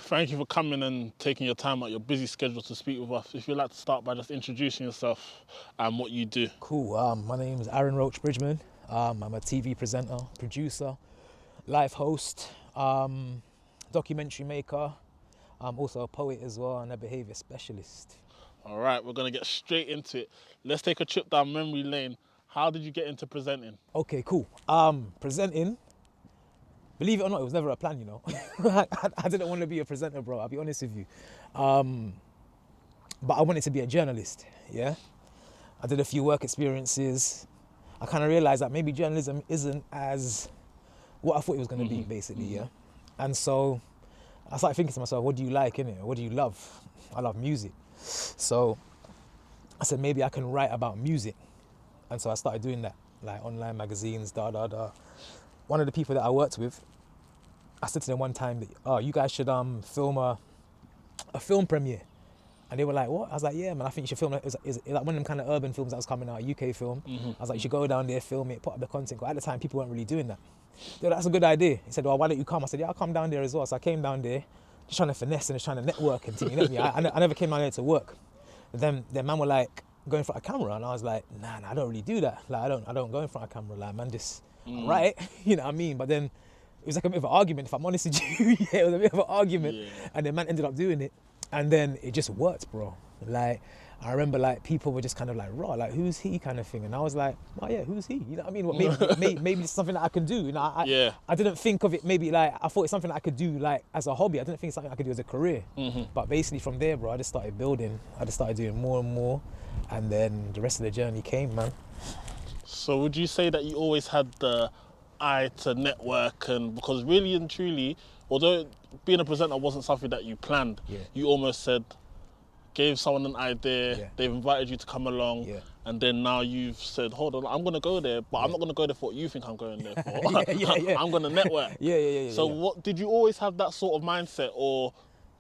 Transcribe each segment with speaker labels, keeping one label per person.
Speaker 1: Thank you for coming and taking your time out your busy schedule to speak with us. If you'd like to start by just introducing yourself and what you do.
Speaker 2: Cool. My name is Roach Bridgeman. I'm a TV presenter, producer, live host, documentary maker. I'm also a poet as well and a behaviour specialist.
Speaker 1: All right, we're going to get straight into it. Let's take a trip down memory lane. How did you get into presenting?
Speaker 2: Okay, cool. Presenting, believe it or not, it was never a plan, you know. I didn't want to be a presenter, bro, I'll be honest with you. But I wanted to be a journalist, yeah? I did a few work experiences. I kind of realised that maybe journalism isn't as what I thought it was going to be, basically, yeah? And so I started thinking to myself, what do you like, innit? What do you love? I love music. So I said, maybe I can write about music. And so I started doing that, like online magazines, One of the people that I worked with, I said to them one time, oh, you guys should film a film premiere. And they were like, what? I was like, yeah, man, I think you should film it. It was like one of them kind of urban films that was coming out, a UK film. I was like, you should go down there, film it, put up the content. At the time, people weren't really doing that. They were like, that's a good idea. He said, well, why don't you come? I said, yeah, I'll come down there as well. So I came down there, just trying to finesse and just trying to network and thing, you know me? I never came down there to work. But then their man were like, go in front of a camera. And I was like, nah, I don't really do that. Like, I don't go in front of a camera. Like, man, just, right? You know what I mean? But then it was like a bit of an argument, if I'm honest with you. Yeah, it was a bit of an argument. Yeah. And the man ended up doing it. And then it just worked, bro. Like, I remember like people were just kind of like, raw, like who's he kind of thing. And I was like, oh yeah, who's he? You know what I mean? Well, maybe it's something that I can do. You know, I didn't think of it maybe like, I thought it's something that I could do like as a hobby. I didn't think it's something I could do as a career. But basically from there, bro, I just started building. I just started doing more and more. And then the rest of the journey came, man.
Speaker 1: So would you say that you always had the eye to network? And because really and truly, although being a presenter wasn't something that you planned, you almost said, gave someone an idea, they've invited you to come along, and then now you've said, hold on, I'm going to go there, but I'm not going to go there for what you think I'm going there for. I'm going to network. So what, did you always have that sort of mindset, or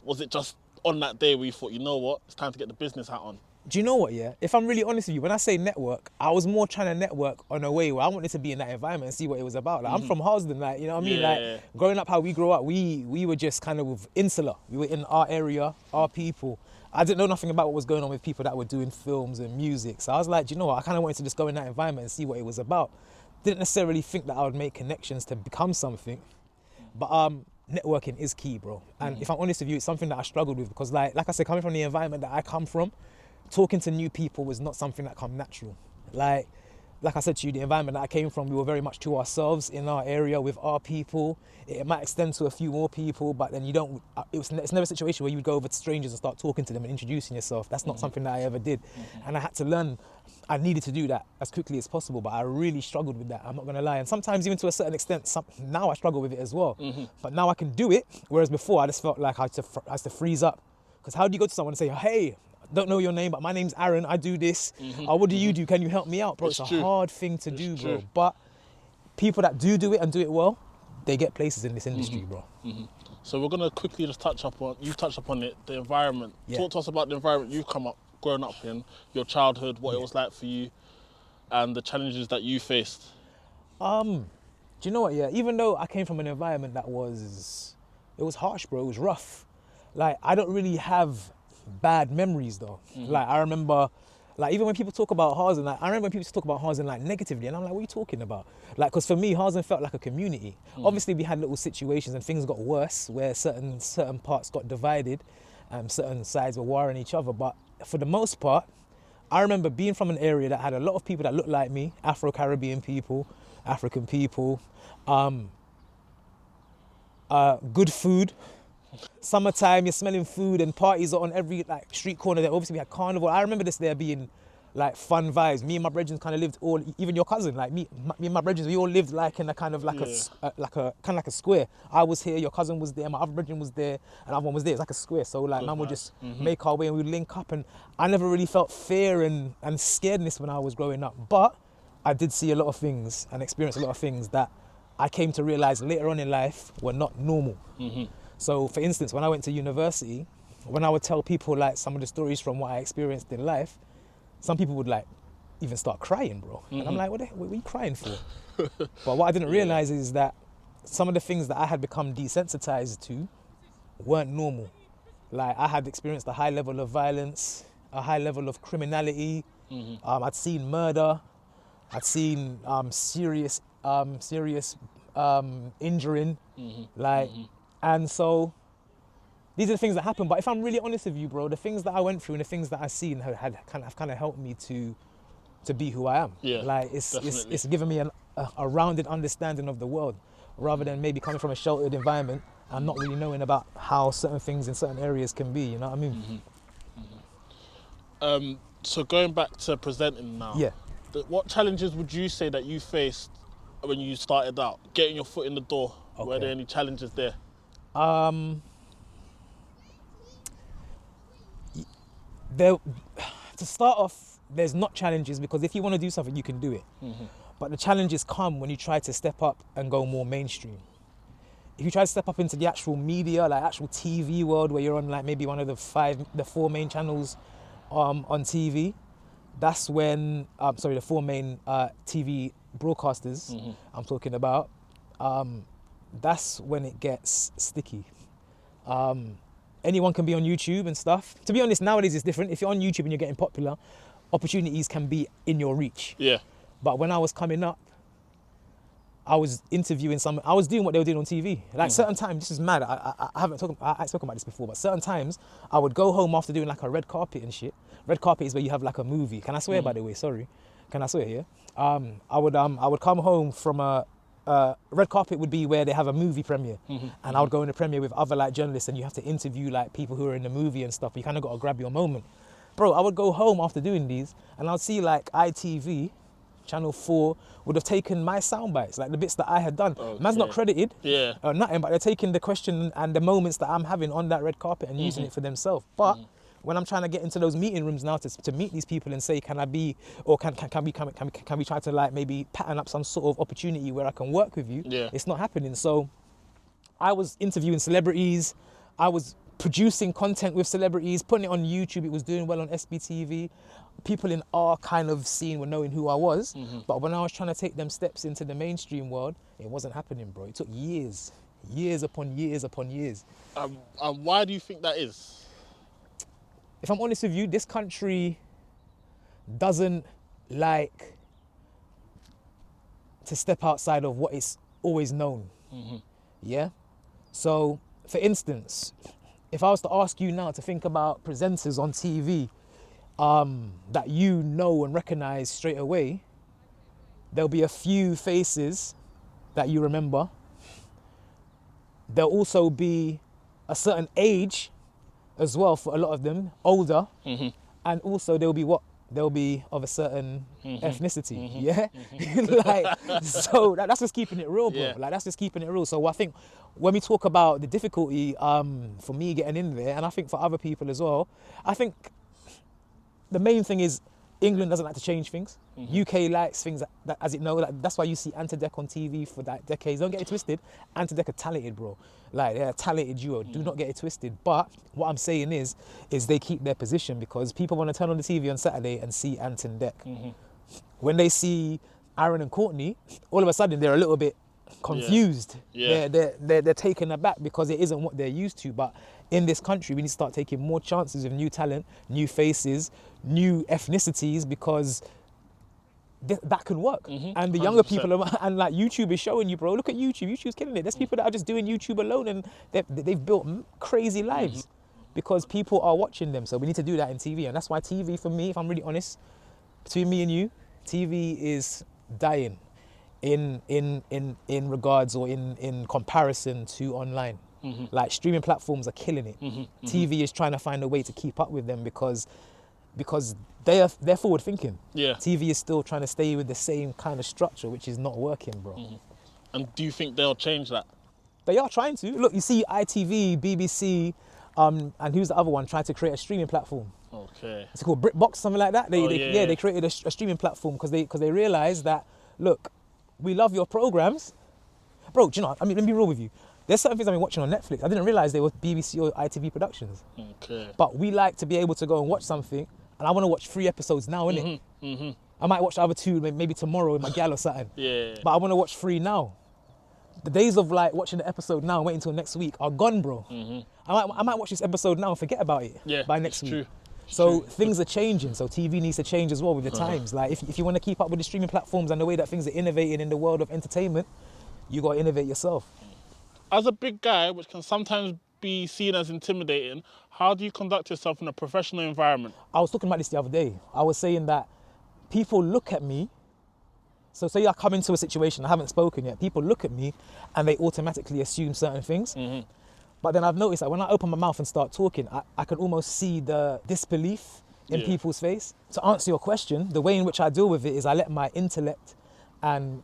Speaker 1: was it just on that day where you thought, you know what, it's time to get the business hat on?
Speaker 2: Do you know what, yeah? If I'm really honest with you, when I say network, I was more trying to network on a way where I wanted to be in that environment and see what it was about. Like, I'm from Harsden, like, you know what I mean? Like, growing up how we grew up, we were just kind of insular. We were in our area, our people. I didn't know nothing about what was going on with people that were doing films and music. So I was like, do you know what? I kind of wanted to just go in that environment and see what it was about. Didn't necessarily think that I would make connections to become something. But networking is key, bro. And if I'm honest with you, it's something that I struggled with because like I said, coming from the environment that I come from, talking to new people was not something that come natural. Like I said to you, the environment that I came from, we were very much to ourselves in our area with our people. It might extend to a few more people, but then you don't, it's never a situation where you would go over to strangers and start talking to them and introducing yourself. That's not something that I ever did. And I had to learn, I needed to do that as quickly as possible, but I really struggled with that, I'm not gonna lie. And sometimes even to a certain extent, now I struggle with it as well. But now I can do it, whereas before I just felt like I had to freeze up. Because how do you go to someone and say, hey, don't know your name, but my name's Aaron, I do this. What do you do? Can you help me out? Bro, it's a hard thing to do, bro. But people that do it and do it well, they get places in this industry, bro.
Speaker 1: So we're going to quickly just you've touched upon it, the environment. Talk to us about the environment you've grown up in, your childhood, what it was like for you, and the challenges that you faced.
Speaker 2: Do you know what, yeah, even though I came from an environment that was harsh, bro, it was rough. Like, I don't really have bad memories though. Like, I remember, like, even when people talk about Harsden, like, I remember when people talk about Harsden like negatively, and I'm like, what are you talking about? Like, because for me, Harsden felt like a community. Obviously, we had little situations and things got worse where certain parts got divided, certain sides were warring each other. But for the most part, I remember being from an area that had a lot of people that looked like me, Afro-Caribbean people, African people, good food. Summertime, you're smelling food and parties are on every like street corner there. Obviously we had carnival. I remember there being like fun vibes. Me and my brethren kind of lived even your cousin, like me and my brethren, we all lived like in a kind of like a square. I was here, your cousin was there, my other brethren was there, and other one was there. It's like a square. So like man would just make our way and we'd link up, and I never really felt fear and scaredness when I was growing up. But I did see a lot of things and experience a lot of things that I came to realize later on in life were not normal. So for instance, when I went to university, when I would tell people like some of the stories from what I experienced in life, some people would like even start crying, bro. And I'm like, what are you crying for? But what I didn't realize is that some of the things that I had become desensitized to weren't normal. Like, I had experienced a high level of violence, a high level of criminality. I'd seen murder. I'd seen serious injuring. And so these are the things that happen. But if I'm really honest with you, bro, the things that I went through and the things that I've seen have kind of helped me to be who I am.
Speaker 1: Yeah,
Speaker 2: like it's given me a rounded understanding of the world, rather than maybe coming from a sheltered environment and not really knowing about how certain things in certain areas can be. You know what I mean?
Speaker 1: So going back to presenting now.
Speaker 2: Yeah.
Speaker 1: What challenges would you say that you faced when you started out, getting your foot in the door?
Speaker 2: Okay.
Speaker 1: Were there any challenges there?
Speaker 2: To start off, there's not challenges, because if you want to do something, you can do it. But the challenges come when you try to step up and go more mainstream. If you try to step up into the actual media, like actual TV world, where you're on like maybe one of the four main channels on TV, that's when, the four main TV broadcasters I'm talking about, that's when it gets sticky. Anyone can be on YouTube and stuff. To be honest, nowadays it's different. If you're on YouTube and you're getting popular, opportunities can be in your reach.
Speaker 1: Yeah.
Speaker 2: But when I was coming up, I was interviewing I was doing what they were doing on TV. Like certain times, this is mad, I haven't spoken about this before, but certain times I would go home after doing like a red carpet and shit. Red carpet is where you have like a movie. Can I swear, by the way? Sorry. Can I swear, yeah? I would come home from a red carpet would be where they have a movie premiere. And I would go in the premiere with other like journalists, and you have to interview like people who are in the movie and stuff. You kind of got to grab your moment. Bro, I would go home after doing these and I'd see like ITV, Channel 4 would have taken my sound bites, like the bits that I had done. Okay. Man's not credited, nothing, but they're taking the question and the moments that I'm having on that red carpet and using it for themselves. But when I'm trying to get into those meeting rooms now to meet these people and say, can I be, or can we try to like maybe pattern up some sort of opportunity where I can work with you? Yeah. It's not happening. So I was interviewing celebrities, I was producing content with celebrities, putting it on YouTube. It was doing well on SBTV. People in our kind of scene were knowing who I was. But when I was trying to take them steps into the mainstream world, it wasn't happening, bro. It took years upon years upon years.
Speaker 1: Why do you think that is?
Speaker 2: If I'm honest with you, this country doesn't like to step outside of what is always known. Yeah? So, for instance, if I was to ask you now to think about presenters on TV that you know and recognize straight away, there'll be a few faces that you remember. There'll also be a certain age as well for a lot of them, older, and also there'll be of a certain ethnicity, yeah? Like, so that's just keeping it real, bro. Yeah. Like, that's just keeping it real. So I think when we talk about the difficulty for me getting in there, and I think for other people as well, I think the main thing is England doesn't like to change things. UK likes things that as it know, like, that's why you see Antidec on TV for like decades. Don't get it twisted. Antidec are talented, bro. Like, they're a talented duo. Do not get it twisted. But what I'm saying is they keep their position, because people want to turn on the TV on Saturday and see Antidec. When they see Aaron and Courtney, all of a sudden they're a little bit confused. Yeah. They're taken aback because it isn't what they're used to. But in this country, we need to start taking more chances with new talent, new faces, new ethnicities, because that can work. And the younger 100%. People, and like YouTube is showing you, bro, look at YouTube. YouTube's killing it. There's people that are just doing YouTube alone, and they've built crazy lives because people are watching them. So we need to do that in TV. And that's why TV, for me, if I'm really honest, between me and you, TV is dying in regards, or in comparison to online. Like, streaming platforms are killing it. TV is trying to find a way to keep up with them because they're forward thinking. Yeah. TV is still trying to stay with the same kind of structure, which is not working, bro.
Speaker 1: And do you think they'll change that?
Speaker 2: They are trying to. Look, you see ITV, BBC, and who's the other one trying to create a streaming platform? Okay. It's called BritBox, something like that. They created a streaming platform because they realized that, look, we love your programs. Bro, do you know, I mean, let me be real with you. There's certain things I've been watching on Netflix. I didn't realize they were BBC or ITV productions. Okay. But we like to be able to go and watch something, and I want to watch 3 episodes now, innit? I might watch the other 2 maybe tomorrow with my gal or something. But I want to watch 3 now. the days of like watching the episode now and waiting until next week are gone, bro. I might watch this episode now and forget about it by next week.
Speaker 1: True.
Speaker 2: So things are changing. So TV needs to change as well with the times. Like if you want to keep up with the streaming platforms and the way that things are innovating in the world of entertainment, you got to innovate yourself.
Speaker 1: As a big guy, which can sometimes be seen as intimidating, how do you conduct yourself in a professional environment?
Speaker 2: I was talking about this the other day. I was saying that people look at me. So say I come into a situation, I haven't spoken yet, people look at me and they automatically assume certain things. But then I've noticed that when I open my mouth and start talking, I can almost see the disbelief in people's face. To answer your question, the way in which I deal with it is I let my intellect and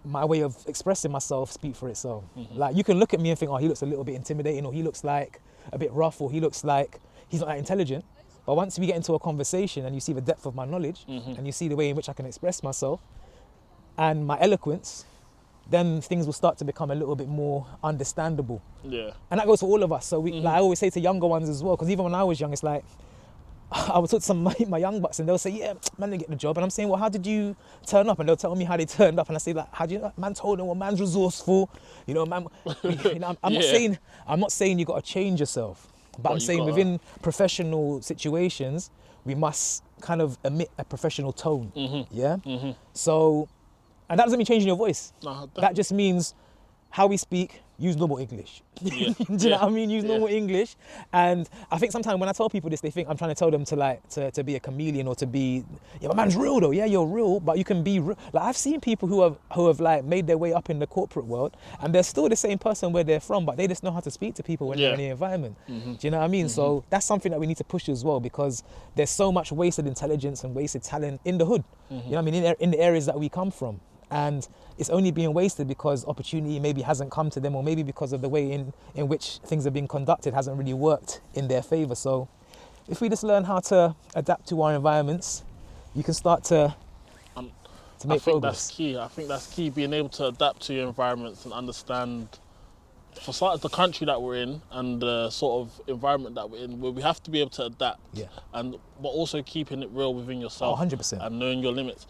Speaker 2: my way of expressing myself speak for itself. Like you can look at me and think, oh, he looks a little bit intimidating, or he looks like a bit rough, or he looks like he's not that intelligent. But once we get into a conversation and you see the depth of my knowledge and you see the way in which I can express myself and my eloquence, then things will start to become a little bit more understandable.
Speaker 1: Yeah.
Speaker 2: And that goes for all of us. So like I always say to younger ones as well, because even when I was young, it's like, I would talk to some of my young bucks and they'll say, yeah, man didn't get the job. And I'm saying, well, how did you turn up? And they'll tell me how they turned up. And I say, like, how do you know? Man told them, well, man's resourceful. You know, man, I'm not saying you got to change yourself. But I'm saying within professional situations, we must kind of emit a professional tone. So, and that doesn't mean changing your voice. That just means how we speak, use normal English. Do you know what I mean? Use normal English. And I think sometimes when I tell people this, they think I'm trying to tell them to be a chameleon or to be, yeah, my man's real though. Yeah, you're real, but you can be real. Like I've seen people who have like made their way up in the corporate world and they're still the same person where they're from, but they just know how to speak to people when they're in the environment. Do you know what I mean? So that's something that we need to push as well, because there's so much wasted intelligence and wasted talent in the hood. You know what I mean? In the areas that we come from. And it's only being wasted because opportunity maybe hasn't come to them, or maybe because of the way in which things are being conducted hasn't really worked in their favour. So if we just learn how to adapt to our environments, you can start to make progress.
Speaker 1: I think that's key, being able to adapt to your environments and understand, for starters, the country that we're in and the sort of environment that we're in, where we have to be able to adapt. But also keeping it real within yourself.
Speaker 2: 100%.
Speaker 1: And knowing your limits.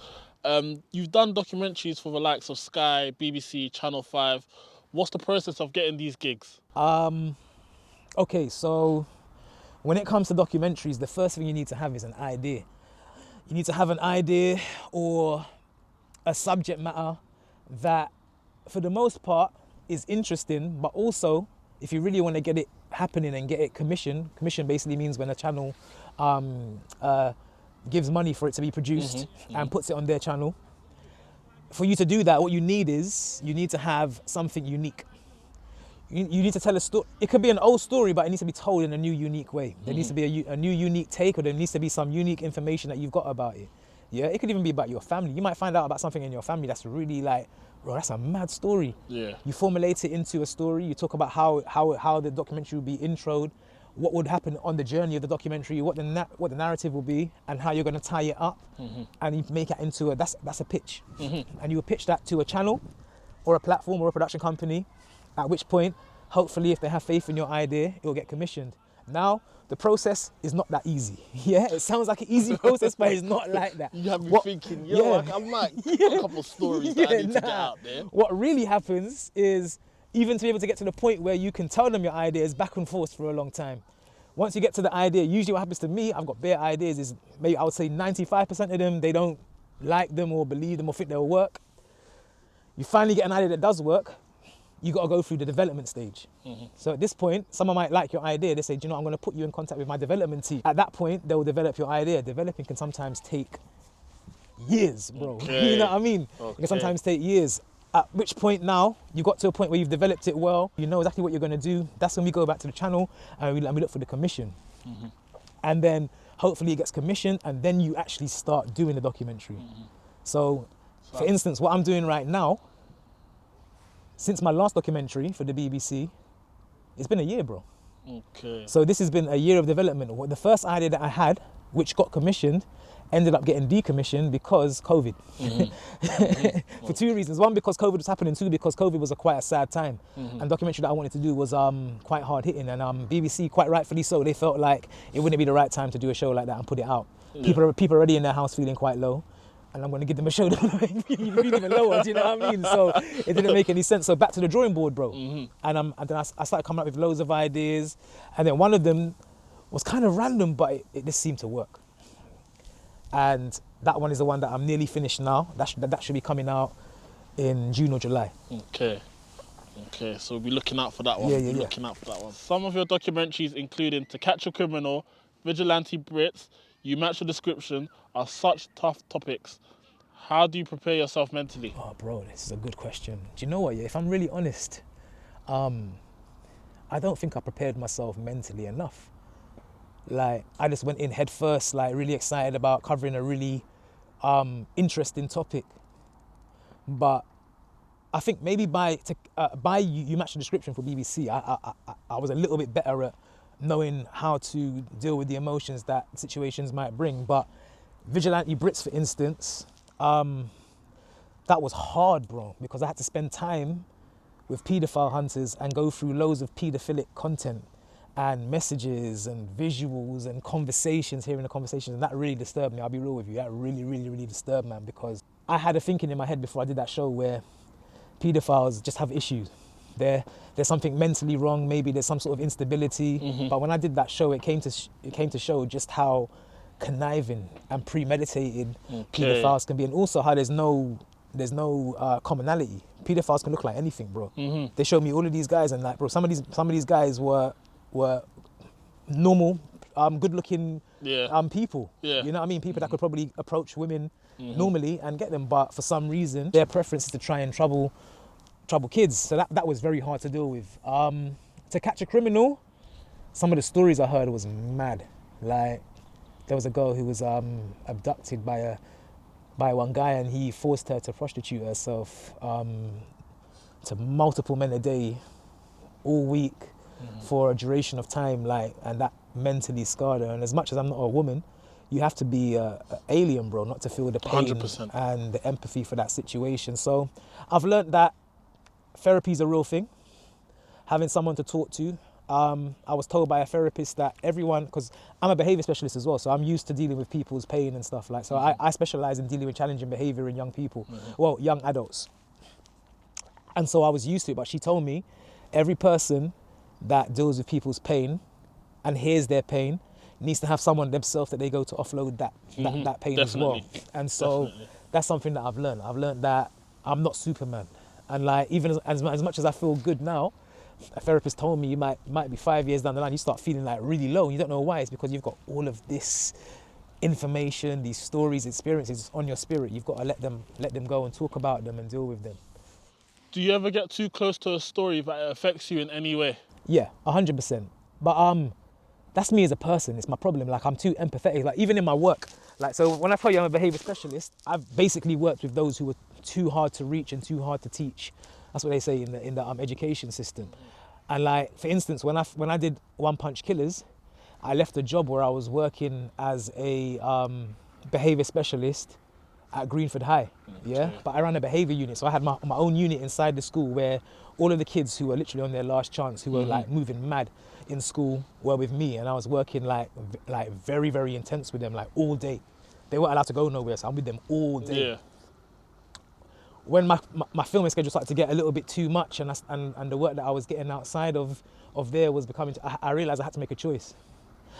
Speaker 1: You've done documentaries for the likes of Sky, BBC, Channel 5. What's the process of getting these gigs?
Speaker 2: Okay, so when it comes to documentaries, the first thing you need to have is an idea. You need to have an idea or a subject matter that, for the most part, is interesting, but also, if you really want to get it happening and get it commission basically means when a channel gives money for it to be produced and puts it on their channel. For you to do that, what you need to have something unique. You need to tell a story. It could be an old story, but it needs to be told in a new, unique way. There needs to be a new, unique take, or there needs to be some unique information that you've got about it. Yeah, it could even be about your family. You might find out about something in your family that's really like, bro, that's a mad story. Yeah. You formulate it into a story. You talk about how the documentary will be introed, what would happen on the journey of the documentary, what the narrative will be, and how you're going to tie it up, and you make it into that's a pitch, and you will pitch that to a channel, or a platform, or a production company. At which point, hopefully, if they have faith in your idea, it will get commissioned. Now, the process is not that easy. Yeah, it sounds like an easy process, but it's not like that.
Speaker 1: You have me thinking, I might got a couple of stories that I need to get out there.
Speaker 2: What really happens is, even to be able to get to the point where you can tell them your ideas back and forth for a long time. Once you get to the idea, usually what happens to me, I've got bare ideas, is maybe I would say 95% of them, they don't like them or believe them or think they'll work. You finally get an idea that does work, you got to go through the development stage. So at this point, someone might like your idea. They say, do you know, I'm going to put you in contact with my development team. At that point, they'll develop your idea. Developing can sometimes take years, bro. You know what I mean? It can sometimes take years. At which point now, you got to a point where you've developed it well, you know exactly what you're going to do. That's when we go back to the channel and we look for the commission. And then hopefully it gets commissioned, and then you actually start doing the documentary. So, for instance, what I'm doing right now, since my last documentary for the BBC, it's been a year, bro. So this has been a year of development. The first idea that I had, which got commissioned, ended up getting decommissioned because COVID. For two reasons. One, because COVID was happening. Two, because COVID was quite a sad time. And the documentary that I wanted to do was quite hard hitting. And BBC, quite rightfully so, they felt like it wouldn't be the right time to do a show like that and put it out. People are already in their house feeling quite low. and I'm going to give them a show that will feel even lower, do you know what I mean? So it didn't make any sense. So back to the drawing board, bro. And then I started coming up with loads of ideas, and then one of them was kind of random, but it just seemed to work. And that one is the one that I'm nearly finished now. That should be coming out in June or July.
Speaker 1: Okay, so we'll be looking out for that one.
Speaker 2: Yeah.
Speaker 1: Looking out for that one. Some of your documentaries, including To Catch a Criminal, Vigilante Brits, You Match the Description, are such tough topics. How do you prepare yourself mentally?
Speaker 2: Oh, bro, this is a good question. Do you know what? Yeah, if I'm really honest, I don't think I prepared myself mentally enough. Like, I just went in head first, like really excited about covering a really interesting topic. But I think maybe by You Match the Description for BBC, I was a little bit better at knowing how to deal with the emotions that situations might bring. But Vigilante Brits, for instance, that was hard, bro, because I had to spend time with paedophile hunters and go through loads of paedophilic content and messages and visuals and conversations, hearing the conversations, and that really disturbed me. I'll be real with you, that really, really, really disturbed, man, because I had a thinking in my head before I did that show where paedophiles just have issues. There's something mentally wrong, maybe there's some sort of instability, but when I did that show, it came to show just how conniving and premeditated paedophiles can be, and also how there's no commonality. Paedophiles can look like anything, bro. They showed me all of these guys, and like, bro, some of these guys were normal, good-looking people. Yeah. You know what I mean? People that could probably approach women normally and get them, but for some reason, their preference is to try and trouble kids. So that was very hard to deal with. To Catch a Criminal, some of the stories I heard was mad. Like, there was a girl who was abducted by one guy, and he forced her to prostitute herself to multiple men a day, all week, for a duration of time, like, and that mentally scarred her. And as much as I'm not a woman, you have to be an alien, bro, not to feel the pain
Speaker 1: 100%.
Speaker 2: and the empathy for that situation. So I've learned that therapy is a real thing, having someone to talk to. I was told by a therapist that everyone, because I'm a behaviour specialist as well, so I'm used to dealing with people's pain and stuff like. So I specialise in dealing with challenging behaviour in young people, well, young adults. And so I was used to it, but she told me every person that deals with people's pain and hears their pain needs to have someone themselves that they go to offload that pain as well. And so that's something that I've learned. I've learned that I'm not Superman, and like, even as much as I feel good now, a therapist told me you might be 5 years down the line, you start feeling like really low, and you don't know why. It's because you've got all of this information, these stories, experiences on your spirit. You've got to let them go and talk about them and deal with them.
Speaker 1: Do you ever get too close to a story that it affects you in any way?
Speaker 2: Yeah, 100%. But that's me as a person. It's my problem. Like, I'm too empathetic. Like, even in my work. Like, so when I tell you I'm a behaviour specialist, I've basically worked with those who were too hard to reach and too hard to teach. That's what they say in the education system. And like, for instance, when I did One Punch Killers, I left a job where I was working as a behaviour specialist at Greenford High, yeah? But I ran a behaviour unit, so I had my own unit inside the school where all of the kids who were literally on their last chance, who were like moving mad in school, were with me, and I was working like very, very intense with them, like all day. They weren't allowed to go nowhere, so I'm with them all day. Yeah. When my filming schedule started to get a little bit too much, and the work that I was getting outside of there was becoming, I realised I had to make a choice.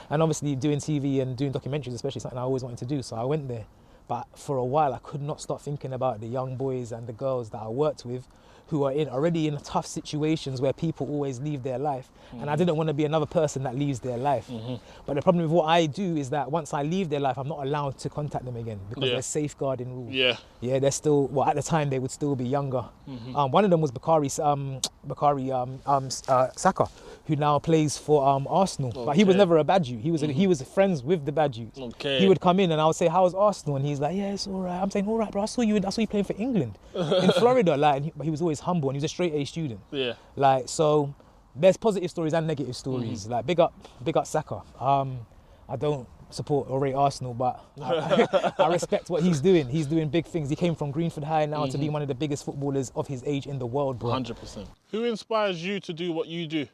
Speaker 2: And obviously doing TV and doing documentaries, especially, something I always wanted to do, so I went there. But for a while, I could not stop thinking about the young boys and the girls that I worked with, who are already in tough situations where people always leave their life. And I didn't want to be another person that leaves their life. But the problem with what I do is that once I leave their life, I'm not allowed to contact them again because there's safeguarding rules. Yeah, they're still, well, at the time they would still be younger. One of them was Bakari Saka, who now plays for Arsenal. But he was never a Badju. He was friends with the Badjus. He would come in and I would say, "How's Arsenal?" And he's like, "Yeah, it's all right." I'm saying, "All right, bro. I saw you playing for England in Florida." Like, but he was always humble, and he was a straight A student. Yeah. Like, so there's positive stories and negative stories. Like, big up Saka. I don't support or rate Arsenal, but I respect what he's doing. He's doing big things. He came from Greenford High now to be one of the biggest footballers of his age in the world, bro.
Speaker 1: 100%. Who inspires you to do what you do?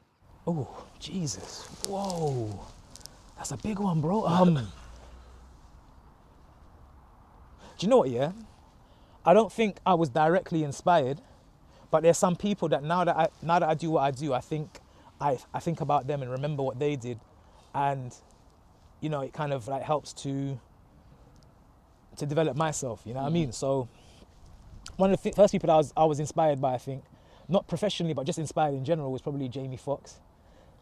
Speaker 2: Oh, Jesus. Whoa. That's a big one, bro. Do you know what, yeah? I don't think I was directly inspired, but there's some people that now that I do what I do, I think about them and remember what they did, and you know, it kind of like helps to develop myself. You know what I mean? So one of the first people that I was inspired by, I think, not professionally but just inspired in general, was probably Jamie Foxx,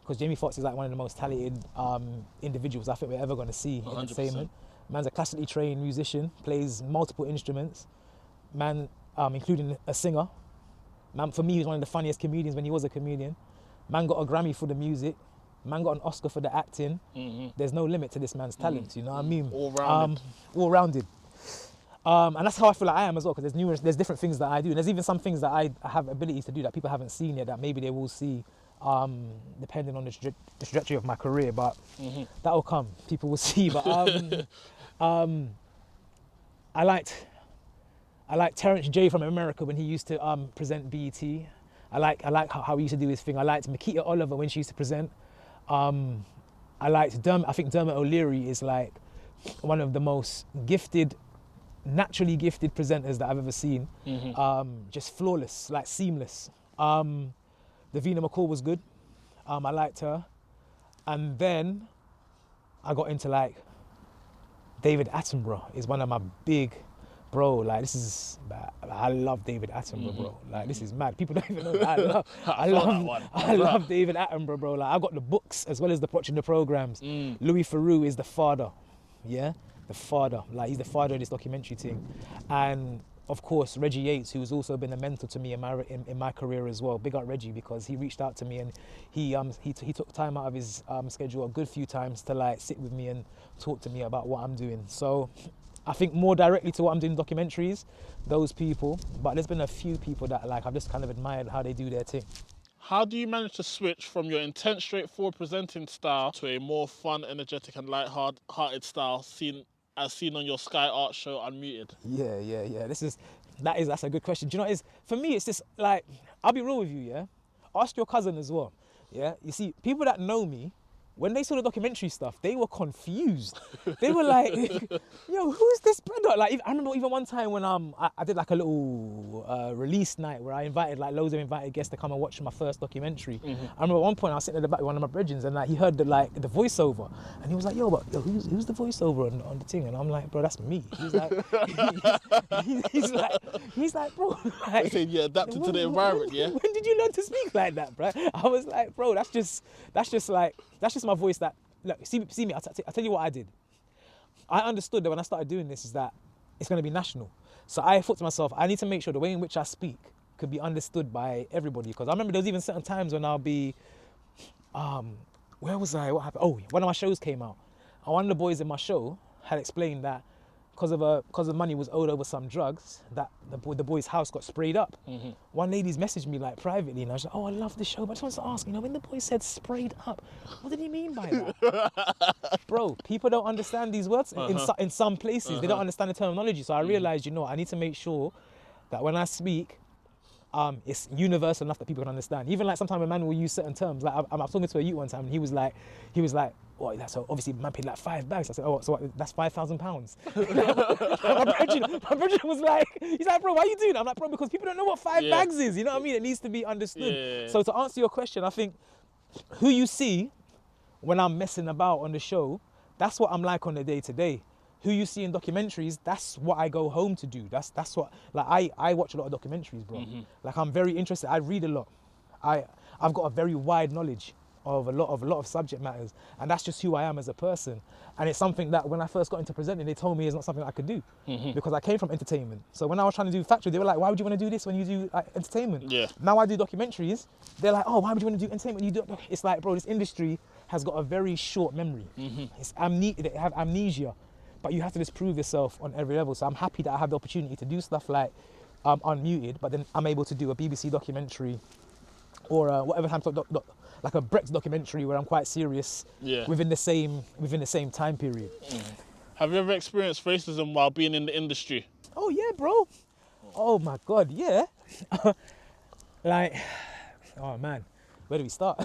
Speaker 2: because Jamie Foxx is like one of the most talented individuals I think we're ever going to see in
Speaker 1: 100%.
Speaker 2: entertainment. Man's a classically trained musician, plays multiple instruments. Man, including a singer. Man, for me, he was one of the funniest comedians when he was a comedian. Man got a Grammy for the music. Man got an Oscar for the acting. There's no limit to this man's talent, you know what I mean? All-rounded. And that's how I feel like I am as well, because there's different things that I do. And there's even some things that I have abilities to do that people haven't seen yet, that maybe they will see, depending on the trajectory of my career. But that will come. People will see. But I liked Terrence J from America when he used to present BET. I like how he used to do his thing. I liked Makita Oliver when she used to present. I liked I think Dermot O'Leary is like one of the most naturally gifted presenters that I've ever seen. Just flawless, like seamless. Davina McCall was good. I liked her. And then I got into like David Attenborough is one of my big, bro, like I love David Attenborough, bro. Like this is mad. People don't even know that. I love David Attenborough, bro. Like I got the books as well as watching the programs. Louis Theroux is the father, yeah, the father. Like he's the father of this documentary thing, and of course Reggie Yates, who's also been a mentor to me in my career as well. Big up Reggie, because he reached out to me and he took time out of his schedule a good few times to like sit with me and talk to me about what I'm doing. So I think more directly to what I'm doing documentaries, those people, but there's been a few people that like I've just kind of admired how they do their thing.
Speaker 1: How do you manage to switch from your intense, straightforward presenting style to a more fun, energetic and light-hearted style as seen on your Sky Art show Unmuted?
Speaker 2: Yeah. That's a good question. Do you know what it is? For me, it's just like, I'll be real with you, yeah? Ask your cousin as well, yeah? You see, people that know me, when they saw the documentary stuff, they were confused. They were like, yo, who's this brother? Like, I remember even one time when I did like a little release night where I invited like loads of invited guests to come and watch my first documentary. I remember at one point I was sitting at the back with one of my bredgins and like he heard the voiceover and he was like, yo, who's the voiceover on the thing? And I'm like, bro, that's me. He's like, he's like, bro. Like,
Speaker 1: I said, yeah, adapted to the environment, yeah?
Speaker 2: When did you learn to speak like that, bro? I was like, bro, that's just my voice. That look, see me. I'll tell you what I did. I understood that when I started doing this is that it's going to be national. So I thought to myself, I need to make sure the way in which I speak could be understood by everybody. Because I remember there was even certain times when I'll be, where was I? What happened? Oh, one of my shows came out, and one of the boys in my show had explained that because of money was owed over some drugs, that the boy's house got sprayed up. One lady's messaged me like privately, and I was like, oh, I love the show, but I just wanted to ask, you know, when the boy said sprayed up, what did he mean by that? Bro, people don't understand these words in some places. They don't understand the terminology. So I realized, you know, I need to make sure that when I speak, it's universal enough that people can understand. Even like sometimes a man will use certain terms. Like I'm talking to a youth one time, and he was like, well, that's so obviously man paid like 5 bags. I said, oh, so what, that's £5,000. my brother was like, he's like, bro, why are you doing that? I'm like, bro, because people don't know what 5 bags is. You know what I mean? It needs to be understood.
Speaker 1: Yeah.
Speaker 2: So to answer your question, I think who you see when I'm messing about on the show, that's what I'm like on the day to day. Who you see in documentaries, that's what I go home to do. That's what, like I watch a lot of documentaries, bro. Like I'm very interested. I read a lot. I've got a very wide knowledge of a lot of subject matters, and that's just who I am as a person. And it's something that when I first got into presenting, they told me it's not something I could do because I came from entertainment. So when I was trying to do factual, they were like, why would you want to do this when you do like, entertainment?
Speaker 1: Yeah.
Speaker 2: Now I do documentaries, they're like, oh, why would you want to do entertainment? It's like, bro, this industry has got a very short memory. They have amnesia, but you have to just prove yourself on every level. So I'm happy that I have the opportunity to do stuff like Unmuted, but then I'm able to do a BBC documentary or whatever time, like a Brex documentary where I'm quite serious within the same time period.
Speaker 1: Have you ever experienced racism while being in the industry?
Speaker 2: Oh yeah, bro. Oh my God, yeah. Like, oh man, where do we start?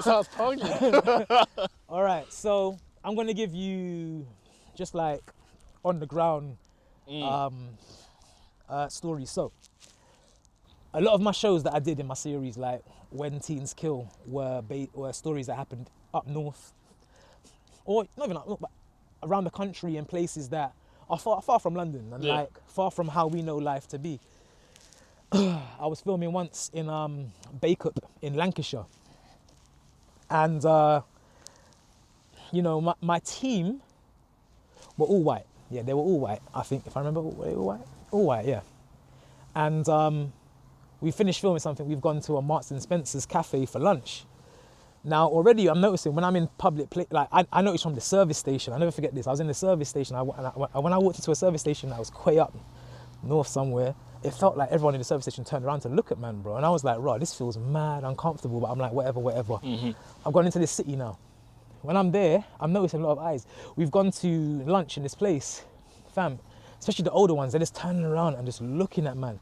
Speaker 1: Sounds targeted.
Speaker 2: All right, so I'm gonna give you just like on the ground stories. So a lot of my shows that I did in my series, like When Teens Kill, were stories that happened up north, or not even up north, but around the country in places that are far from London and like far from how we know life to be. I was filming once in Bacup in Lancashire, and you know, my team were all white. Yeah, they were all white. I think, if I remember, were they all white? All white, yeah. And we finished filming something. We've gone to a Marks and Spencer's cafe for lunch. Now, already I'm noticing when I'm in public place, like I noticed from the service station. I never forget this. I was in the service station. When I walked into a service station that was quite up north somewhere, it felt like everyone in the service station turned around to look at man, bro. And I was like, right, this feels mad uncomfortable. But I'm like, whatever. I've gone into this city now. When I'm there, I'm noticing a lot of eyes. We've gone to lunch in this place, fam, especially the older ones, they're just turning around and just looking at man.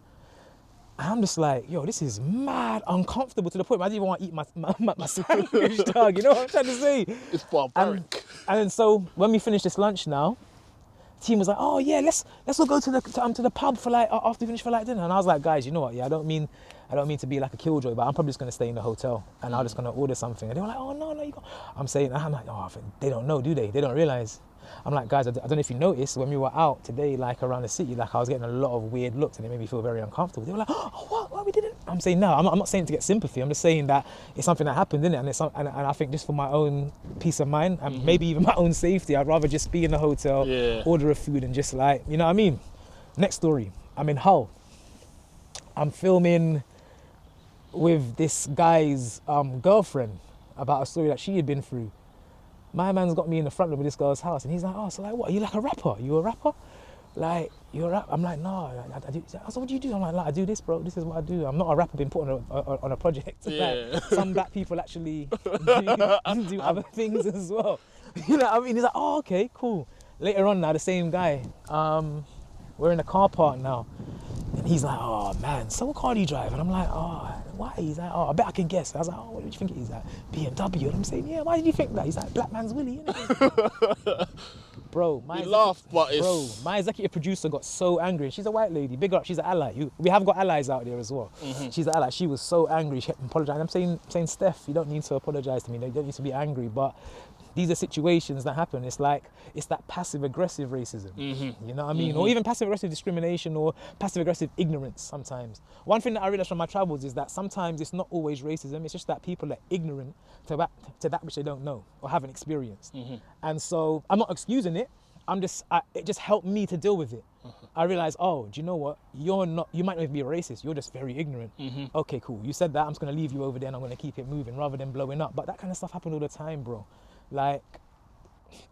Speaker 2: And I'm just like, yo, this is mad uncomfortable to the point where I didn't even want to eat my sandwich, dog. You know what I'm trying to say?
Speaker 1: It's barbaric.
Speaker 2: And so when we finish this lunch now, the team was like, oh yeah, let's all go to the pub for like after we finish for like dinner. And I was like, guys, you know what? Yeah, I don't mean to be like a killjoy, but I'm probably just gonna stay in the hotel and I'm just gonna order something. And they were like, oh no, you got. I'm like, oh, they don't know, do they? They don't realize. I'm like, guys, I don't know if you noticed when we were out today, like around the city, like I was getting a lot of weird looks and it made me feel very uncomfortable. They were like, oh, what, we didn't? I'm saying, no, I'm not saying to get sympathy. I'm just saying that it's something that happened, isn't it? And I think just for my own peace of mind and maybe even my own safety, I'd rather just be in the hotel, order a food and just like, you know what I mean? Next story, I'm in Hull. I'm filming with this guy's girlfriend about a story that she had been through. My man's got me in the front room of this girl's house and he's like, oh, so like what, are you like a rapper? You a rapper? Like, you're a rapper? I'm like, no, I do. I said, what do you do? I'm like, I do this, bro. This is what I do. I'm not a rapper being put on a project.
Speaker 1: Yeah.
Speaker 2: Like, some black people actually do other things as well. You know what I mean? He's like, oh, okay, cool. Later on now, the same guy, we're in a car park now. And he's like, oh man, so what car do you drive? And I'm like, oh, why? He's like, oh, I bet I can guess. I was like, oh, what do you think it is? Like, BMW. And I'm saying, yeah, why did you think that? He's like, black man's Willie, innit? Bro, my executive producer got so angry. She's a white lady, big up, she's an ally. We have got allies out there as well. She's an ally. She was so angry, she kept apologizing. I'm saying, Steph, you don't need to apologize to me. You don't need to be angry, but these are situations that happen. It's like, it's that passive-aggressive racism, you know what I mean? Or even passive-aggressive discrimination or passive-aggressive ignorance sometimes. One thing that I realized from my travels is that sometimes it's not always racism, it's just that people are ignorant to that which they don't know or haven't experienced. And so, I'm not excusing it, it just helped me to deal with it. I realized, oh, do you know what? You might not even be a racist, you're just very ignorant. Okay, cool, you said that, I'm just gonna leave you over there and I'm gonna keep it moving rather than blowing up. But that kind of stuff happened all the time, bro. Like,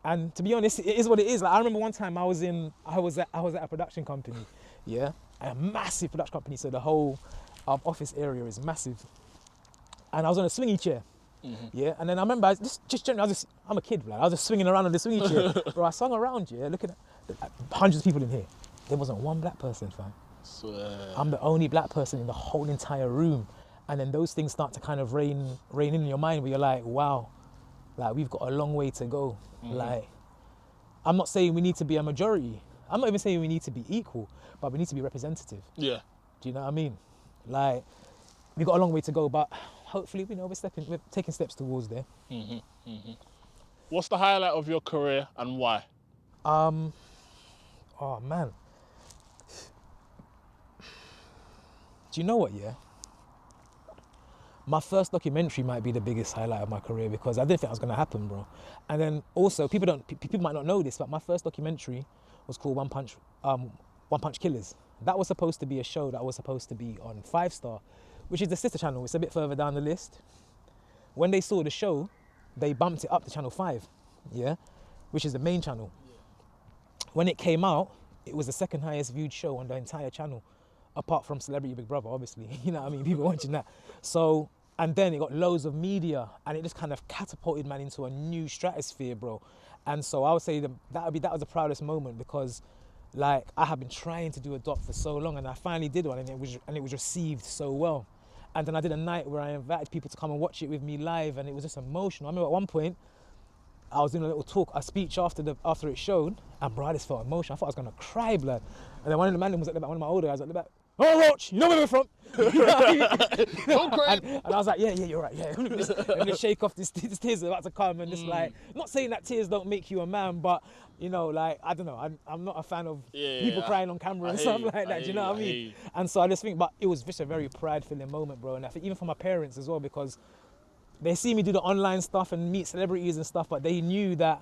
Speaker 2: and to be honest, it is what it is. Like, I remember one time I was at a production company, yeah, a massive production company, so the whole office area is massive. And I was on a swingy chair, yeah, and then I remember I'm a kid, like, I was just swinging around on the swingy chair. Bro, I swung around, yeah, looking at hundreds of people in here. There wasn't one black person, fam.
Speaker 1: Swear.
Speaker 2: I'm the only black person in the whole entire room. And then those things start to kind of rein in your mind where you're like, wow, like, we've got a long way to go. Like, I'm not saying we need to be a majority. I'm not even saying we need to be equal, but we need to be representative. Yeah. Do you know what I mean? Like, we've got a long way to go, but hopefully, we're taking steps towards there.
Speaker 1: What's the highlight of your career and why?
Speaker 2: Oh man. Do you know what, yeah? My first documentary might be the biggest highlight of my career because I didn't think that was going to happen, bro. And then also, people might not know this, but my first documentary was called One Punch Killers. That was supposed to be a show that was supposed to be on 5 Star, which is the sister channel. It's a bit further down the list. When they saw the show, they bumped it up to channel 5, yeah, which is the main channel. When it came out, it was the second highest viewed show on the entire channel, apart from Celebrity Big Brother, obviously. You know what I mean? People watching that. So, and then it got loads of media and it just kind of catapulted man into a new stratosphere, bro. And so I would say that was the proudest moment because, like, I have been trying to do a doc for so long and I finally did one and it was received so well. And then I did a night where I invited people to come and watch it with me live and it was just emotional. I remember at one point, I was doing a speech after it showed, and bro, I just felt emotion. I thought I was gonna cry, blood. And then one of the man was at the back, one of my older guys at the back. Oh, Roach, you know where we're from.
Speaker 1: Don't cry.
Speaker 2: And I was like, yeah, you're right. Yeah, let me just shake off these tears are about to come, and just like, not saying that tears don't make you a man, but you know, like, I don't know, I'm not a fan of people crying on camera and stuff like that. Do you know what I mean? And so I just think, but it was just a very pride-filling moment, bro. And I think even for my parents as well, because they see me do the online stuff and meet celebrities and stuff, but they knew that,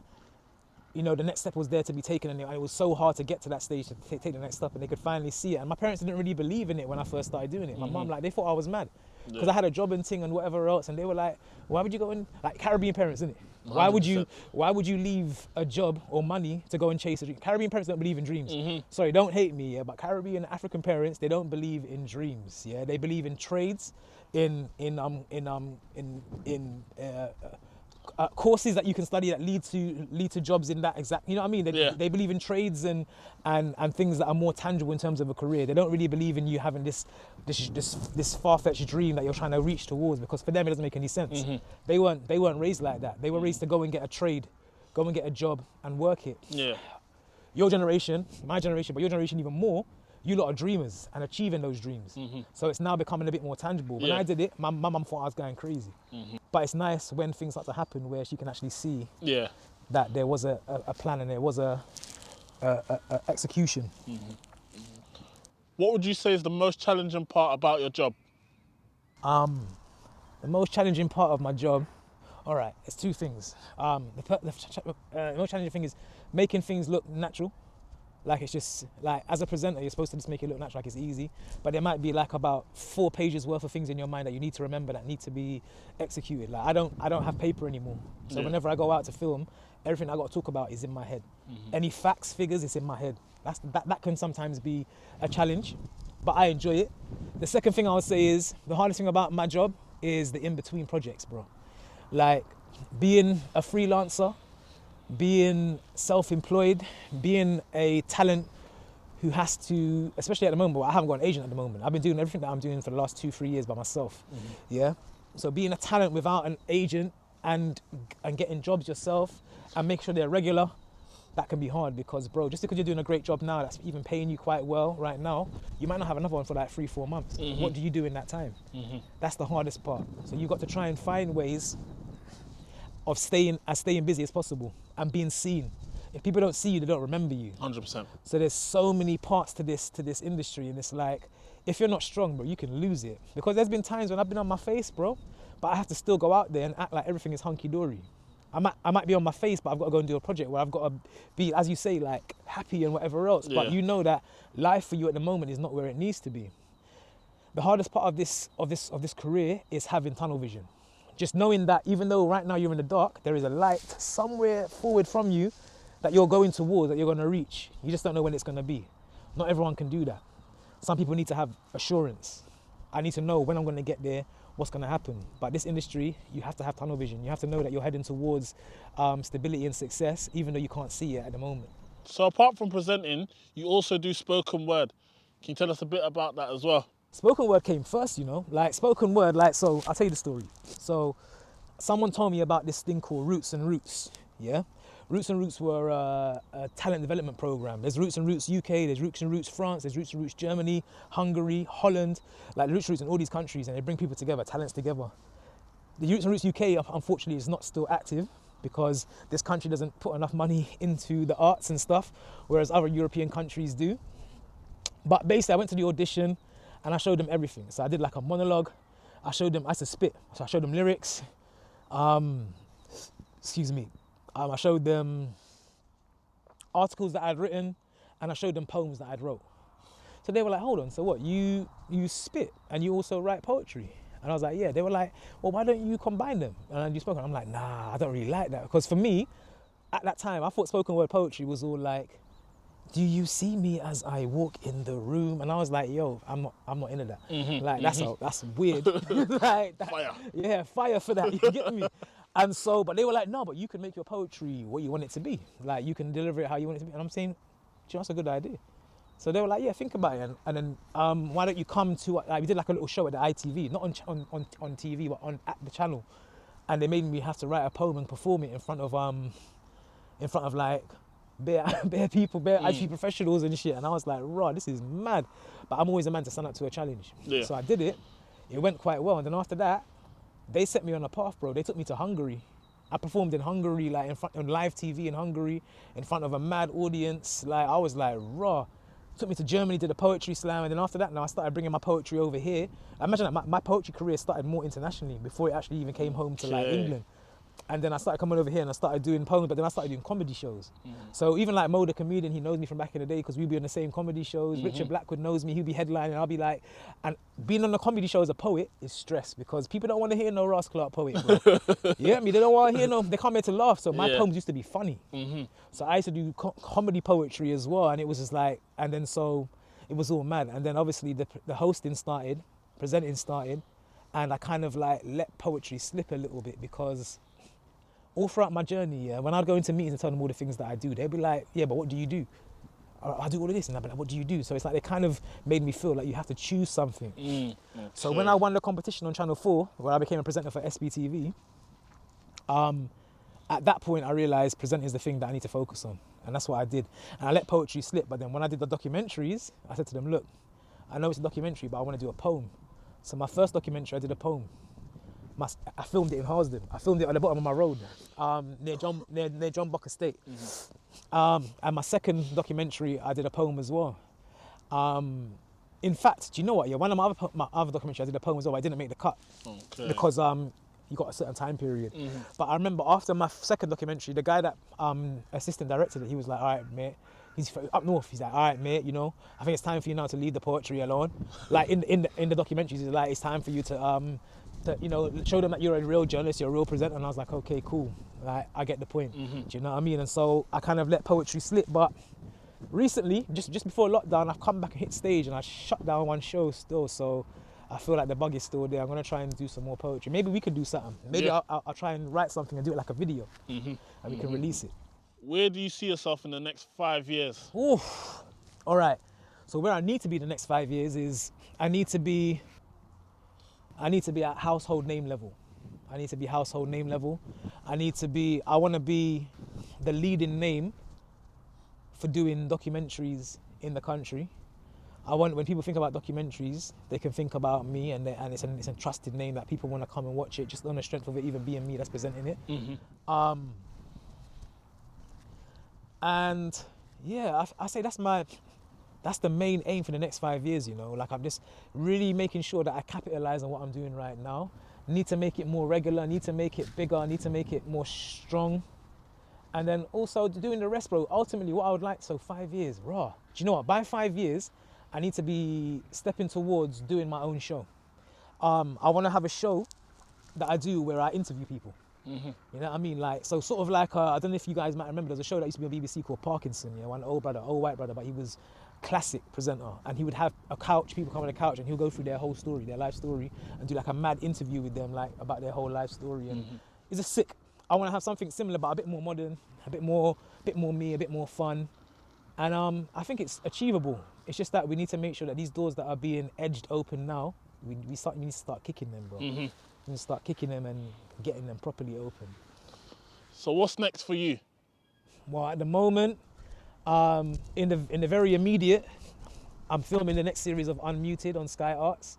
Speaker 2: you know, the next step was there to be taken, and it was so hard to get to that stage to take the next step, and they could finally see it. And my parents didn't really believe in it when I first started doing it. My mum, like, they thought I was mad because I had a job and thing and whatever else, and they were like, why would you go in, like, Caribbean parents, innit? Why would you leave a job or money to go and chase a dream? Caribbean parents don't believe in dreams. Sorry, don't hate me, yeah, but Caribbean African parents, they don't believe in dreams. Yeah, they believe in trades, in courses that you can study that lead to jobs in that exact. You know what I mean? They believe in trades and things that are more tangible in terms of a career. They don't really believe in you having this far-fetched dream that you're trying to reach towards, because for them it doesn't make any sense. They weren't raised like that. They were raised to go and get a trade, go and get a job and work it.
Speaker 1: Yeah.
Speaker 2: Your generation, my generation, but your generation even more, you lot are dreamers and achieving those dreams. So it's now becoming a bit more tangible. When I did it, my mum thought I was going crazy. But it's nice when things start to happen where she can actually see that there was a plan and there was a execution.
Speaker 1: What would you say is the most challenging part about your job?
Speaker 2: The most challenging part of my job, all right, it's two things. The most challenging thing is making things look natural. Like, it's just, like, as a presenter, you're supposed to just make it look natural, like it's easy. But there might be like about 4 pages worth of things in your mind that you need to remember that need to be executed. Like, I don't have paper anymore. So whenever I go out to film, everything I got to talk about is in my head. Any facts, figures, it's in my head. That can sometimes be a challenge, but I enjoy it. The second thing I would say is, the hardest thing about my job is the in-between projects, bro. Like, being a freelancer, being self-employed, being a talent who has to, especially at the moment, well, I haven't got an agent at the moment. I've been doing everything that I'm doing for the last 2-3 years by myself. Yeah. So being a talent without an agent and getting jobs yourself and make sure they're regular, that can be hard, because, bro, just because you're doing a great job now that's even paying you quite well right now, you might not have another one for like 3-4 months. What do you do in that time? That's the hardest part. So you've got to try and find ways of staying busy as possible and being seen. If people don't see you, they don't remember you.
Speaker 1: 100%.
Speaker 2: So there's so many parts to this industry, and it's like, if you're not strong, bro, you can lose it. Because there's been times when I've been on my face, bro, but I have to still go out there and act like everything is hunky-dory. I might be on my face, but I've got to go and do a project where I've got to be, as you say, like, happy and whatever else. But you know that life for you at the moment is not where it needs to be. The hardest part of this career is having tunnel vision. Just knowing that even though right now you're in the dark, there is a light somewhere forward from you that you're going towards, that you're going to reach. You just don't know when it's going to be. Not everyone can do that. Some people need to have assurance. I need to know when I'm going to get there, what's going to happen. But this industry, you have to have tunnel vision. You have to know that you're heading towards stability and success, even though you can't see it at the moment.
Speaker 1: So apart from presenting, you also do spoken word. Can you tell us a bit about that as well?
Speaker 2: Spoken word came first, you know, like spoken word, like, so I'll tell you the story. So someone told me about this thing called Roots and Roots, yeah? Roots and Roots were a talent development program. There's Roots and Roots UK, there's Roots and Roots France, there's Roots and Roots Germany, Hungary, Holland, like Roots and Roots in all these countries, and they bring people together, talents together. The Roots and Roots UK, unfortunately, is not still active because this country doesn't put enough money into the arts and stuff, whereas other European countries do. But basically, I went to the audition, and I showed them everything. So I did like a monologue. I showed them, I used to spit. So I showed them lyrics. I showed them articles that I'd written, and I showed them poems that I'd wrote. So they were like, hold on, so what, you spit and you also write poetry? And I was like, yeah. They were like, well, why don't you combine them? And you spoke. I'm like, nah, I don't really like that. Because for me, at that time, I thought spoken word poetry was all like, do you see me as I walk in the room? And I was like, yo, I'm not into that. Like, that's weird. Like, that,
Speaker 1: Fire.
Speaker 2: Yeah, fire for that, you get me? And so, but they were like, no, but you can make your poetry what you want it to be. Like, you can deliver it how you want it to be. And I'm saying, do you know, that's a good idea. So they were like, yeah, think about it. And then why don't you come to, like, we did like a little show at the ITV, not on TV, but at the channel. and they made me have to write a poem and perform it in front of like bare people, bare IT professionals and shit. And I was like, raw, this is mad. But I'm always a man to stand up to a challenge.
Speaker 1: Yeah.
Speaker 2: So I did it. It went quite well. And then after that, they set me on a path, bro. They took me to Hungary. I performed in Hungary, like in front on live TV in Hungary, in front of a mad audience. Like I was like, raw. Took me to Germany, did a poetry slam, and then after that, now I started bringing my poetry over here. Imagine that my poetry career started more internationally before it actually even came home to like England. And then I started coming over here and I started doing poems, but then I started doing comedy shows. So even like Mo the comedian, he knows me from back in the day because we'd be on the same comedy shows. Richard Blackwood knows me, he'll be headlining, I'll be like, and being on the comedy show as a poet is stress because people don't want to hear no Ross Clark poet, bro. You get me? They don't want to hear no, they come here to laugh. So my poems used to be funny. So I used to do comedy poetry as well, and it was just like, and then so it was all mad. And then obviously the hosting started, presenting started, and I kind of like let poetry slip a little bit because all throughout my journey, when I'd go into meetings and tell them all the things that I do, they'd be like, yeah, but what do you do? I do all of this, and I'd be like, what do you do? So it's like they kind of made me feel like you have to choose something. Okay. So when I won the competition on Channel 4, where I became a presenter for SBTV, at that point I realised presenting is the thing that I need to focus on. And that's what I did. And I let poetry slip, but then when I did the documentaries, I said to them, look, I know it's a documentary, but I want to do a poem. So my first documentary, I did a poem. I filmed it in Harsden. I filmed it at the bottom of my road, near John Buck Estate. And my second documentary, I did a poem as well. In fact, do you know what? Yeah, one of my other documentaries, I did a poem as well. I didn't make the cut because you got a certain time period. But I remember after my second documentary, the guy that assistant directed it, he was like, all right, mate. He's up north. He's like, all right, mate. You know, I think it's time for you now to leave the poetry alone. Like in the documentaries, he's like, it's time for you to you know, show them that you're a real journalist, you're a real presenter. And I was like, okay, cool. Like, I get the point. Do you know what I mean? And so I kind of let poetry slip. But recently, just before lockdown, I've come back and hit stage and I shut down one show still. So I feel like the bug is still there. I'm going to try and do some more poetry. Maybe we could do something. Maybe I'll try and write something and do it like a video. And we can release it. Where do you see yourself in the next 5 years? Ooh, all right. So where I need to be the next 5 years is I need to be at household name level. I need to be household name level. I want to be the leading name for doing documentaries in the country. When people think about documentaries, they can think about me and it's a trusted name that people want to come and watch it just on the strength of it even being me that's presenting it. And yeah, I say that's the main aim for the next 5 years, you know. Like I'm just really making sure that I capitalize on what I'm doing right now. Need to make it more regular, need to make it bigger, need to make it more strong. And then also doing the rest, bro. Ultimately what I would like, so 5 years, raw. Do you know what? By 5 years, I need to be stepping towards doing my own show. I want to have a show that I do where I interview people. You know what I mean? Like, so sort of like, I don't know if you guys might remember, there's a show that used to be on BBC called Parkinson, yeah, one old white brother, but he was classic presenter, and he would have a couch, people come on the couch and he'll go through their whole story, their life story, and do like a mad interview with them, like about their whole life story. And it's just sick. I want to have something similar, but a bit more modern, a bit more me, a bit more fun. And I think it's achievable. It's just that we need to make sure that these doors that are being edged open now, we need to start kicking them, bro. We need to start kicking them and getting them properly open. So what's next for you? Well, at the moment, in the very immediate, I'm filming the next series of Unmuted on Sky Arts.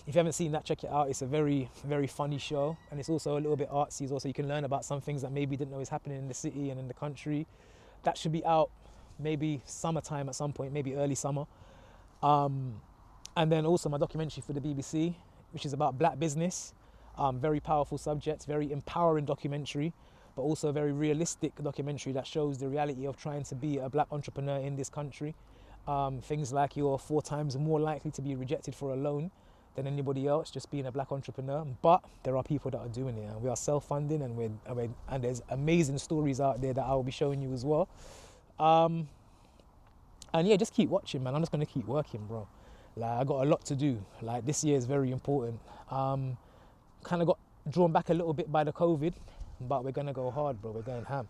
Speaker 2: If you haven't seen that, check it out. It's a very, very funny show, and it's also a little bit artsy as well, so you can learn about some things that maybe you didn't know is happening in the city and in the country. That should be out maybe summertime at some point, maybe early summer. And then also my documentary for the BBC, which is about black business. Very powerful subject, very empowering documentary, but also a very realistic documentary that shows the reality of trying to be a black entrepreneur in this country. Things like you're 4 times more likely to be rejected for a loan than anybody else, just being a black entrepreneur. But there are people that are doing it, and we are self-funding, and there's amazing stories out there that I will be showing you as well. And yeah, just keep watching, man. I'm just gonna keep working, bro. Like, I got a lot to do. Like, this year is very important. Kind of got drawn back a little bit by the COVID, but we're gonna go hard, bro. We're going ham.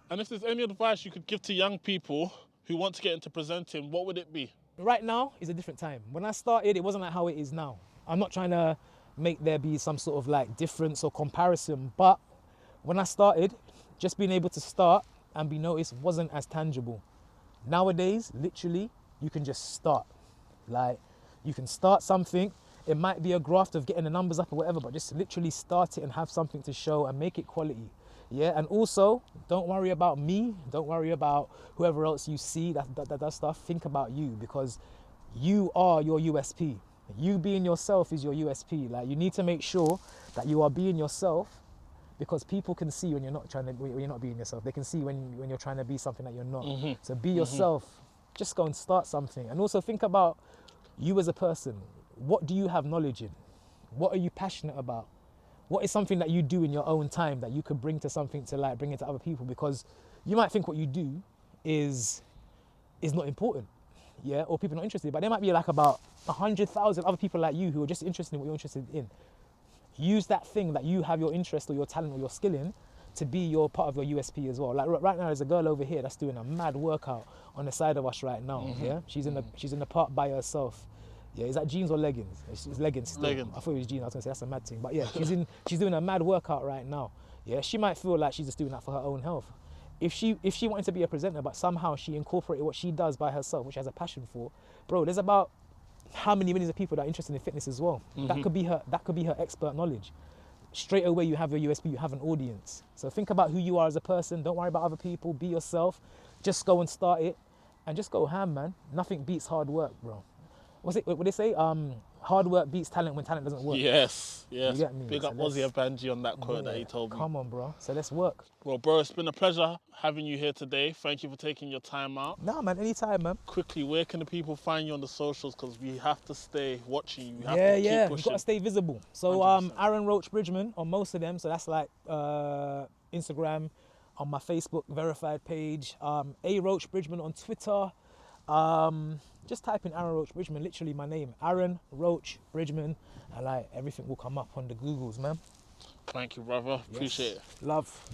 Speaker 2: And if there's any advice you could give to young people who want to get into presenting, what would it be? Right now is a different time. When I started, it wasn't like how it is now. I'm not trying to make there be some sort of like difference or comparison. But when I started, just being able to start and be noticed wasn't as tangible. Nowadays, literally, you can just start. Like, you can start something. It might be a graft of getting the numbers up or whatever, but just literally start it and have something to show and make it quality. Yeah, and also, don't worry about me. Don't worry about whoever else you see that does stuff. Think about you, because you are your USP. You being yourself is your USP. Like, you need to make sure that you are being yourself, because people can see when you're not being yourself. They can see when you're trying to be something that you're not. So be yourself. Just go and start something. And also think about you as a person. What do you have knowledge in? What are you passionate about? What is something that you do in your own time that you could bring to something to like bring it to other people? Because you might think what you do is not important, yeah, or people are not interested, but there might be like about 100,000 other people like you who are just interested in what you're interested in. Use that thing that you have your interest or your talent or your skill in to be your part of your USP as well. Like right now, there's a girl over here that's doing a mad workout on the side of us right now. Yeah, she's in the park by herself. Yeah, is that jeans or leggings? It's leggings still.
Speaker 1: Leggings.
Speaker 2: I thought it was jeans. I was gonna say that's a mad thing, but yeah, she's doing a mad workout right now. Yeah, she might feel like she's just doing that for her own health. If she wanted to be a presenter, but somehow she incorporated what she does by herself, which she has a passion for, bro, there's about how many millions of people that are interested in fitness as well. That could be her expert knowledge. Straight away, you have your USP, you have an audience. So think about who you are as a person. Don't worry about other people. Be yourself. Just go and start it, and just go ham, man. Nothing beats hard work, bro. What they say? Hard work beats talent when talent doesn't work.
Speaker 1: Yes.
Speaker 2: You get me?
Speaker 1: Big
Speaker 2: So
Speaker 1: up Ozzy Abanji on that quote that he told me.
Speaker 2: Come on, bro. So let's work.
Speaker 1: Well, bro, it's been a pleasure having you here today. Thank you for taking your time out.
Speaker 2: Nah, man. Anytime, man.
Speaker 1: Quickly, where can the people find you on the socials? Because we have to stay watching you. We have to keep
Speaker 2: You've
Speaker 1: pushing.
Speaker 2: got to stay visible. So
Speaker 1: 100%.
Speaker 2: Aaron Roach Bridgeman on most of them. So that's like Instagram, on my Facebook verified page. A Roach Bridgeman on Twitter. Just type in Aaron Roach Bridgeman, literally my name, Aaron Roach Bridgeman, and like everything will come up on the Googles, man.
Speaker 1: Thank you, brother.
Speaker 2: Yes.
Speaker 1: Appreciate it.
Speaker 2: Love.